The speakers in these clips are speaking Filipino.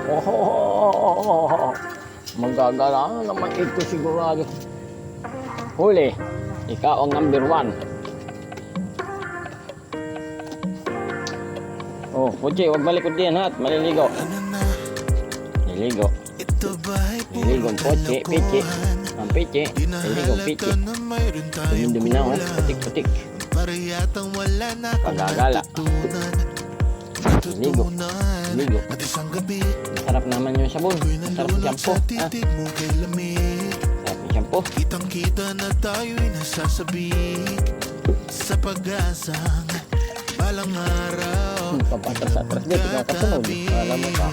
Oh, magagala naman ito sigurado. Huli, ikaw ang number 1. Oh, Puchi, huwag malikod din ha, maliligo. Niligo. Niligo ang Puchi, Pichi. Ang Pichi, niligo ang Pichi. Dumi-dumi na, oh. Putik-putik. Pagagala. Niligo. Niligo. Masarap naman yung sabon. Masarap yung shampoo. Masarap yung shampoo. Kitang-kita na tayo'y nasasabik sa pag-asang balang araw. Papatras-atras din, ikaw kasunod. Alam mo ba?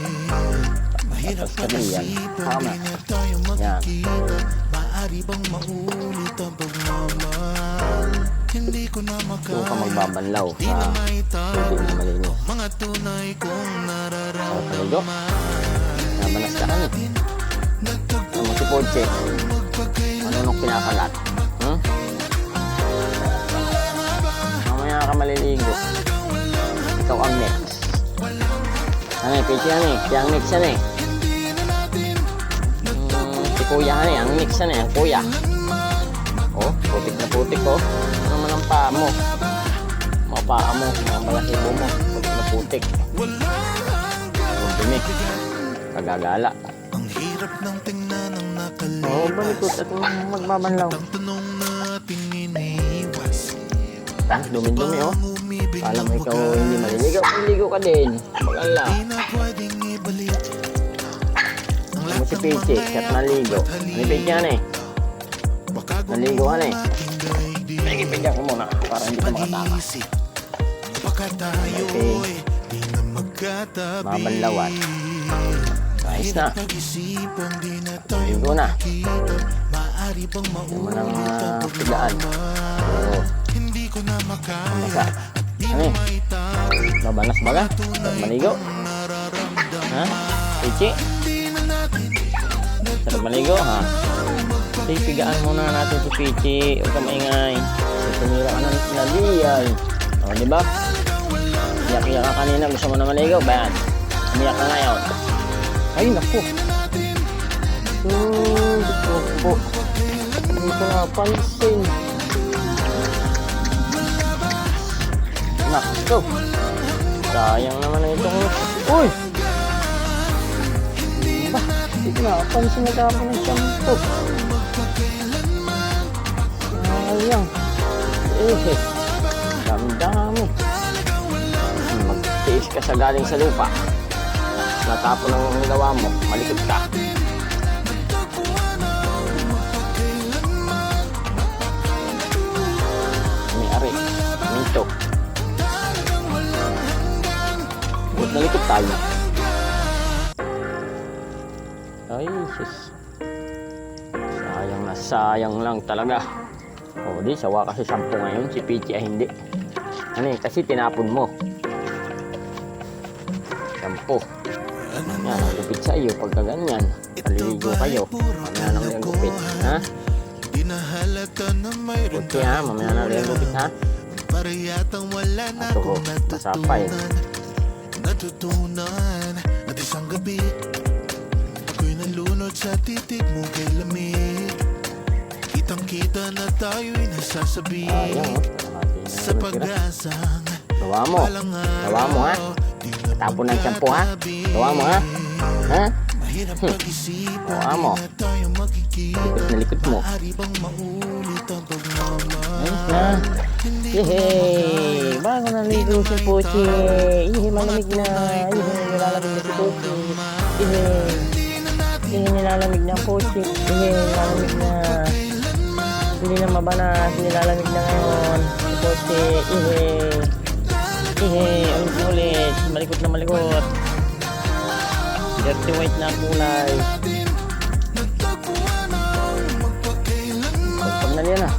Mahirap pag-isipan, di na tayo magkikita. Maaari bang maulit ang pagmamahal? Hindi ko na Doon ka magbabanlaw di na sa maitago hindi mo malinis. mga tunay kong Paligo. nararamdaman. Namanas ka kami. Ano mo si Poche? Ano nung pinakalat? Hmm? Mamaya ka maliligo. Ikaw ang next. Ano eh, Pichi yan eh. Siya ang next yan eh. Si Kuya yan eh. Ang next yan eh. Ang Kuya. Oh, putik na putik oh. Ano naman ang paa mo? Mga paa mo. Mga balasibo mo. Putik na putik. Dumi. Kagagala. Ang hirap ng tingnan ng nakalipas. Oo, balikot at magbabanlaw. Ang tanong natin iniwas. Dumi-dumi oh. Alam mo ikaw hindi maliligo. Maliligo ka din. Magala. Di na pwedeng ibalik. Ang Ano si Pichi? Siyat naligo. Ano Pichi yan eh? Naligo ka na eh. Nagipigyan ko muna para hindi ka makatama. Baka tayo'y di na magkatabi. Mabanlawan. Ayos na. Pag-isipan, di na tayo Ligo na. makita. Maaari bang Yung maulit manang ang pigaan. pagmamahal? Oo. Hindi ko na makaya. Masa. Di Ano na eh? maitago Mabanas ba ka? Sarap maligo? nararamdaman. Ha? Pichi? Di na natin Sarap maligo ha? Pipigaan muna natin si Pichi. Huwag ka maingay. Tumira ka ng naliyay. O, diba? Iyak-iyak ka kanina. Gusto mo na maligo? Bayan. Umiyak ka ngayon. Ay, naku. Naku. Hindi ko napansin. Naku. Sayang naman na itong... Uy! Ba? Hindi ko napansin na tapos ng shampoo. Sayang. Eh, dami-dami. Magtiis ka sa galing sa lupa. Natapon ang gawa mo, malikot ka. May ari, minto. Huwag nalikot tayo. Ay, sis. Sayang na sayang lang talaga. O di, sawa kasi shampoo ngayon. Si Pichi ay hindi. Ano eh, kasi tinapon mo. Shampoo. Yan, ang gupit sa iyo pagka ganyan. Paliligo kayo. Mamaya na rin ang gupit. Ha? di na halata na mayroon Puti ha, mamaya na rin ang gupit ha. para yatang wala na Ito akong masapay. natutunan at isang gabi ako'y nalunod sa titig mo kay lamig. Kitang-kita na tayo'y nasasabi Ayan sa pag-asang Gawa mo. Gawa mo ha. Tapon ng shampoo ha. Gawa mo ha. Ha? Mahirap pag-isipan, Gawa mo. di na tayo magkikita. Likot na likot mo. Maaari bang maulit ang pagmamahal? Ayos na. Yehey! Bago naligo si Pochi. Yehey, malamig na. Yehey, nilalamig na si Pochi. Yehey. Yehey, nilalamig na Pochi. Yehey, nilalamig na. Hindi na mabanas. Nilalamig na ngayon. Si Pochi. Yehey. Yehey, ulit. Malikot na malikot. Dirty white na kulay. Pag na yan ah.